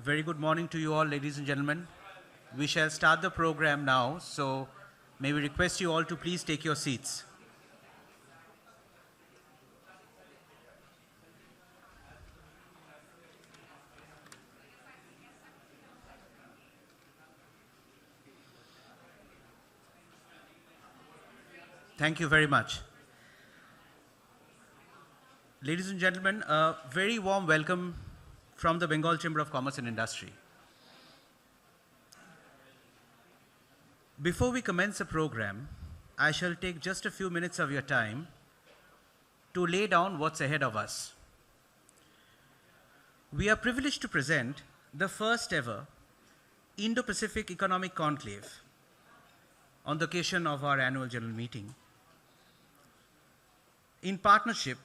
Very good morning to you all, ladies and gentlemen. We shall start the program now, so may we request you all to please take your seats. Thank you very much. Ladies and gentlemen, a very warm welcome from the Bengal Chamber of Commerce and Industry. Before we commence the program, I shall take just a few minutes of your time to lay down what's ahead of us. We are privileged to present the first ever Indo-Pacific Economic Conclave on the occasion of our annual general meeting in partnership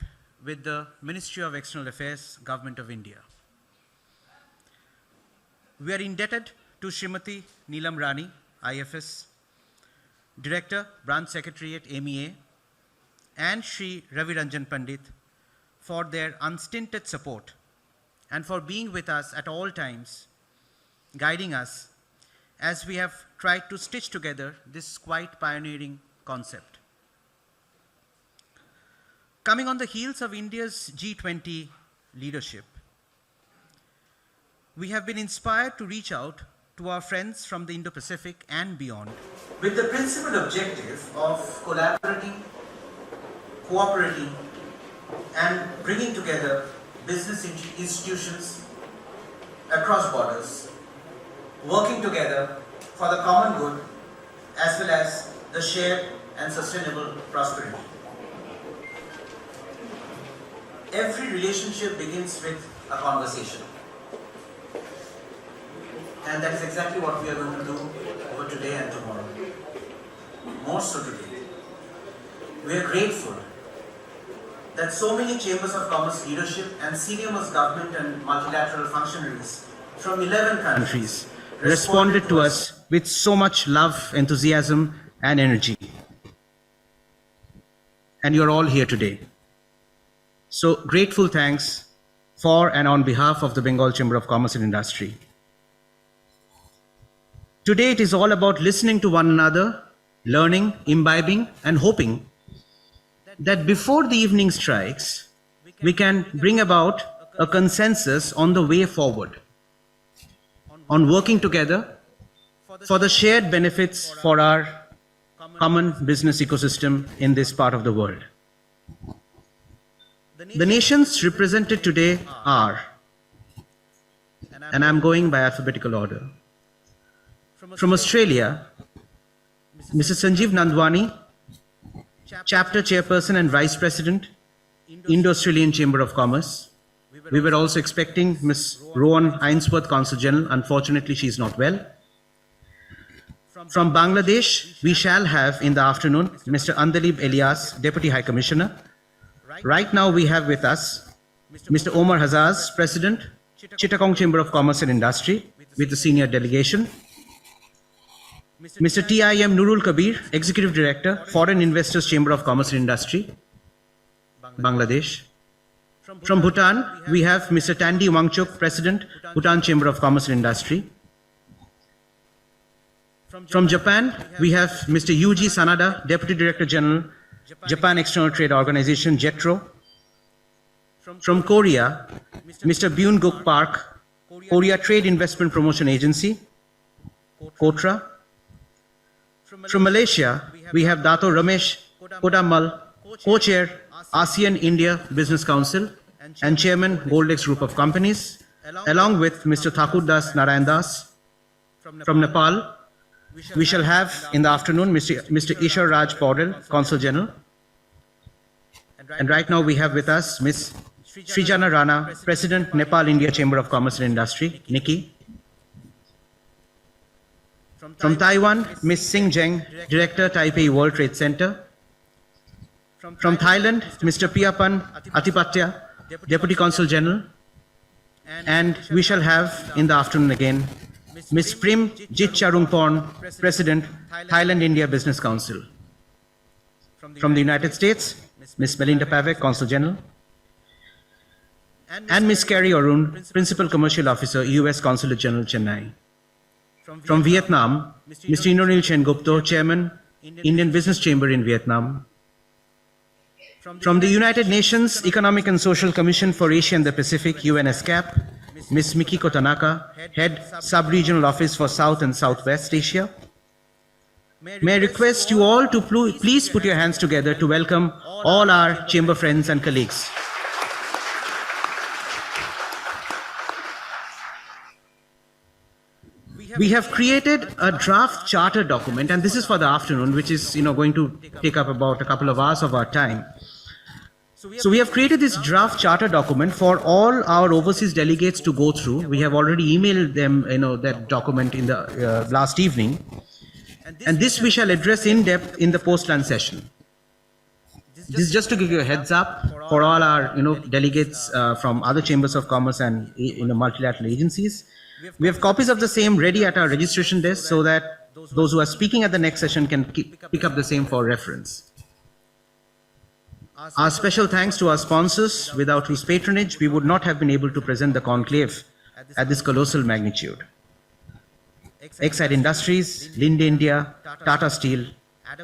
with the Ministry of External Affairs, Government of India. We are indebted to Srimati Neelam Rani, IFS, Director, Branch Secretariat, MEA, and Shri Ravi Ranjan Pandit for their unstinted support and for being with us at all times, guiding us as we have tried to stitch together this quite pioneering concept. Coming on the heels of India's G20 leadership, we have been inspired to reach out to our friends from the Indo-Pacific and beyond with the principal objective of collaborating, cooperating, and bringing together business institutions across borders, working together for the common good as well as the shared and sustainable prosperity. Every relationship begins with a conversation. And that is exactly what we are going to do over today and tomorrow. More so today. We are grateful that so many chambers of commerce leadership and senior-most government and multilateral functionaries from 11 countries responded to us with so much love, enthusiasm, and energy. And you're all here today. So grateful thanks for and on behalf of the Bengal Chamber of Commerce and Industry. Today it is all about listening to one another, learning, imbibing, and hoping that before the evening strikes, we can bring about a consensus on the way forward, on working together for the shared benefits for our common business ecosystem in this part of the world. The nations represented today are, and I'm going by alphabetical order. From Australia, Mr. Sanjeev Nandwani, Chapter Chairperson and Vice President, Indo-Australian Chamber of Commerce. We were also expecting Ms. Rowan Ainsworth, Consul General. Unfortunately, she is not well. From Bangladesh, we shall have in the afternoon Mr. Andalib Elias, Deputy High Commissioner. Right now we have with us Mr. Omar Hazaz, President, Chittagong Chamber of Commerce and Industry, with the senior delegation. Mr. T.I.M. Nurul Kabir, Executive Director, Foreign Investors Chamber of Commerce and Industry, Bangladesh. From Bhutan, we have Mr. Tandi Wangchuk, President, Bhutan Chamber of Commerce and Industry. From Japan, we have Mr. Yuji Sanada, Deputy Director General, Japan External Trade Organization, JETRO. From Korea, Mr. Byun Guk Park, Korea Trade Investment Promotion Agency, KOTRA. From Malaysia, we have Dato Ramesh Kodamal, Co-Chair, ASEAN-India Business Council and Chairman, Goldex Group of Companies, along with Mr. Thakurdas Narayandas. From Nepal, we shall have in the afternoon Mr. Ishar Raj Paudel, Consul General. And right now we have with us Ms. Srijana Rana, President, Nepal India Chamber of Commerce and Industry, Nikki. From Taiwan, Ms. Sing Zheng, Director, Taipei World Trade Center. From Thailand, Mr. Piyapan Atipatya, Deputy Consul General. And we shall have in the afternoon again Ms. Prim Jitcharungporn, President, Thailand India Business Council. From the United States, Ms. Melinda Pavek, Consul General. and Ms. Carrie Arun, Principal Commercial Officer, U.S. Consulate General, Chennai. From Vietnam, Mr. Inaugural Chen Gupta, Chairman, Indian Business Chamber in Vietnam. From the United Nations Economic and Social Commission for Asia and the Pacific, UNESCAP, Ms. Mikiko Tanaka, Head Sub-Regional Office for South and Southwest Asia. May I request you all to please put your hands together to welcome all our chamber friends and colleagues. We have created a draft charter document, and this is for the afternoon, which is going to take up about a couple of hours of our time. So we have created this draft charter document for all our overseas delegates to go through. We have already emailed them that document in the last evening, and this we shall address in depth in the post-lunch session. This is just to give you a heads up for all our delegates from other chambers of commerce and multilateral agencies. We have copies of the same ready at our registration desk so that those who are speaking at the next session can pick up the same for reference. Our special thanks to our sponsors, without whose patronage we would not have been able to present the conclave at this colossal magnitude. Exide Industries, Linde India, Tata Steel,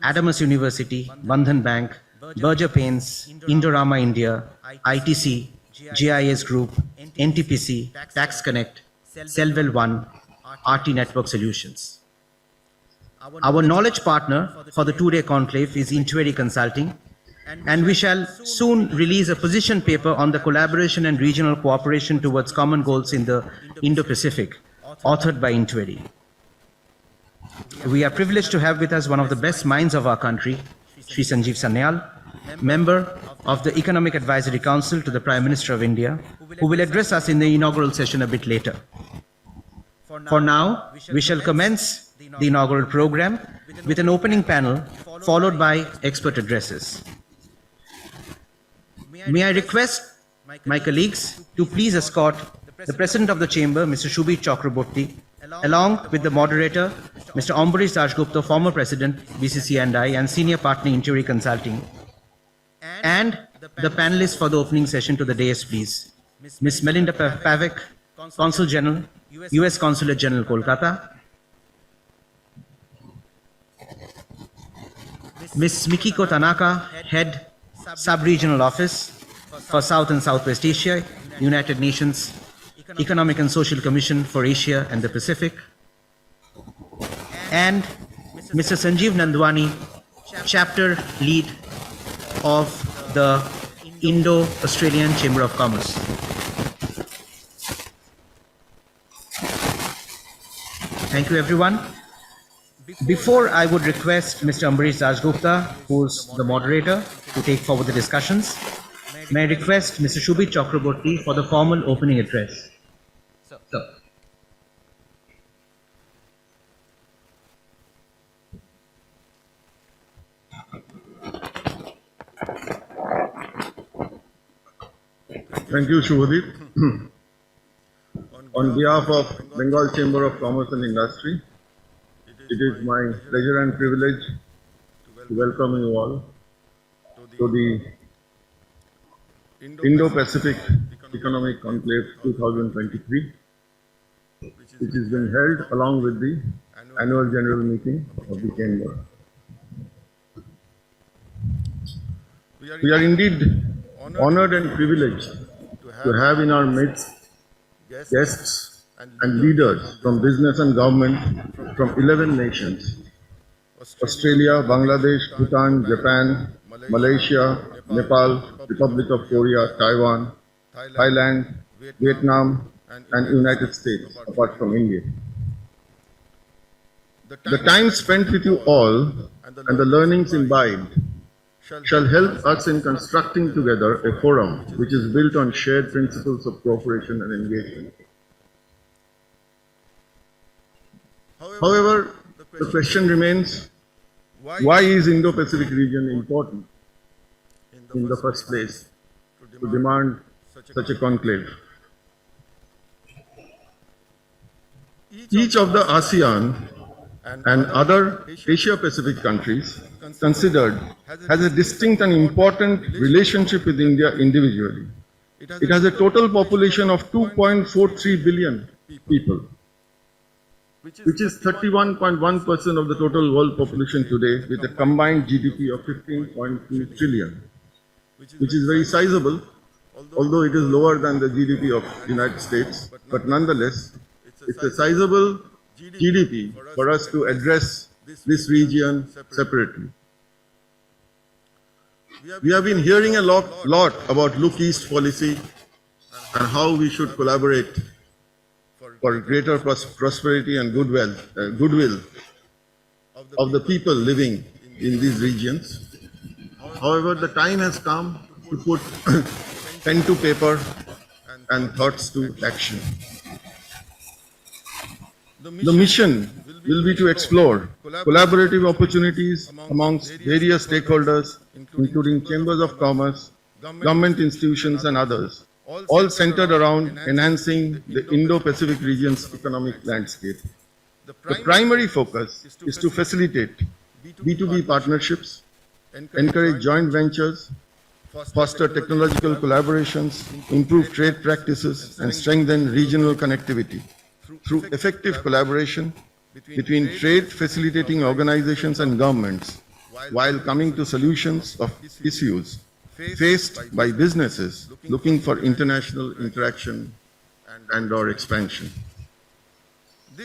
Adamas University, Bandhan Bank, Berger Paints, Indorama India, ITC, GIS Group, NTPC, Tax Connect, Cellwell One, RT Network Solutions. Our knowledge partner for the two-day conclave is Intueri Consulting, and we shall soon release a position paper on the collaboration and regional cooperation towards common goals in the Indo-Pacific, authored by Intueri. We are privileged to have with us one of the best minds of our country, Sri Sanjeev Sanyal, member of the Economic Advisory Council to the Prime Minister of India, who will address us in the inaugural session a bit later. For now, we shall commence the inaugural program with an opening panel followed by expert addresses. May I request my colleagues to please escort the President of the Chamber, Mr. Shubhit Chakraborty, along with the moderator, Mr. Ambarish Dasgupta, former President, BCCI and Senior Partner, Intueri Consulting, and the panelists for the opening session to the dais, please. Ms. Melinda Pavic, Consul General, U.S. Consulate General, Kolkata. Ms. Mikiko Tanaka, Head Sub-Regional Office for South and Southwest Asia, United Nations Economic and Social Commission for Asia and the Pacific. And Mr. Sanjeev Nandwani, Chapter Lead of the Indo-Australian Chamber of Commerce. Thank you, everyone. Before I would request Mr. Ambarish Dasgupta, who's the moderator, to take forward the discussions, may I request Mr. Shubhit Chakraborty for the formal opening address. Sir. Thank you, Shubhadip. On behalf of Bengal Chamber of Commerce and Industry, it is my pleasure and privilege to welcome you all to the Indo-Pacific Economic Conclave 2023, which is being held along with the annual general meeting of the Chamber. We are indeed honored and privileged to have in our midst guests and leaders from business and government from 11 nations: Australia, Bangladesh, Bhutan, Japan, Malaysia, Nepal, Republic of Korea, Taiwan, Thailand, Vietnam, and United States, apart from India. The time spent with you all and the learnings imbibed shall help us in constructing together a forum which is built on shared principles of cooperation and engagement. However, the question remains, why is Indo-Pacific region important in the first place to demand such a conclave? Each of the ASEAN and other Asia-Pacific countries considered has a distinct and important relationship with India individually, It has a total population of 2.43 billion people, which is 31.1% of the total world population today, with a combined GDP of 15.2 trillion, which is very sizable, although it is lower than the GDP of the United States. But nonetheless, it's a sizable GDP for us to address this region separately. We have been hearing a lot about Look East policy and how we should collaborate for greater prosperity and goodwill of the people living in these regions. However, the time has come to put pen to paper and thoughts to action. The mission will be to explore collaborative opportunities amongst various stakeholders, including chambers of commerce, government institutions, and others, all centered around enhancing the Indo-Pacific region's economic landscape. The primary focus is to facilitate B2B partnerships, encourage joint ventures, foster technological collaborations, improve trade practices, and strengthen regional connectivity through effective collaboration between trade facilitating organizations and governments, while coming to solutions of issues faced by businesses looking for international interaction and/or expansion.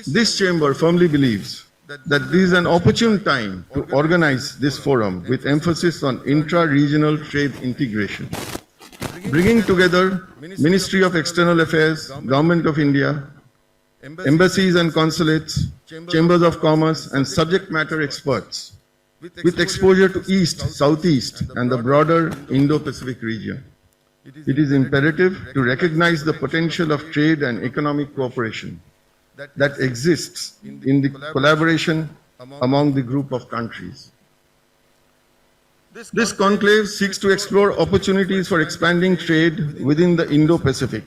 This chamber firmly believes that this is an opportune time to organize this forum with emphasis on intra-regional trade integration, bringing together Ministry of External Affairs, Government of India, embassies and consulates, chambers of commerce, and subject matter experts with exposure to East, Southeast, and the broader Indo-Pacific region. It is imperative to recognize the potential of trade and economic cooperation that exists in the collaboration among the group of countries. This conclave seeks to explore opportunities for expanding trade within the Indo-Pacific.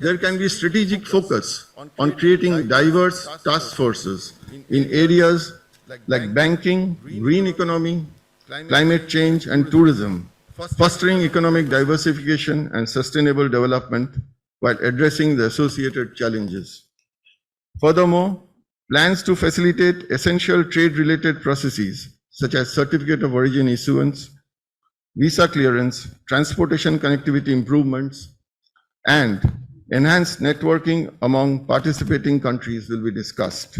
There can be strategic focus on creating diverse task forces in areas like banking, green economy, climate change, and tourism, fostering economic diversification and sustainable development while addressing the associated challenges. Furthermore, plans to facilitate essential trade-related processes such as certificate of origin issuance, visa clearance, transportation connectivity improvements, and enhanced networking among participating countries will be discussed.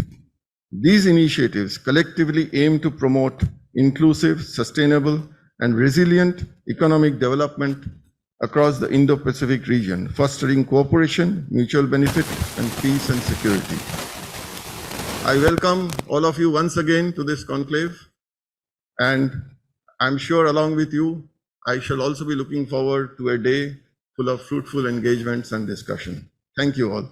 These initiatives collectively aim to promote inclusive, sustainable, and resilient economic development across the Indo-Pacific region, fostering cooperation, mutual benefit, and peace and security. I welcome all of you once again to this conclave, and I'm sure along with you, I shall also be looking forward to a day full of fruitful engagements and discussion. Thank you all.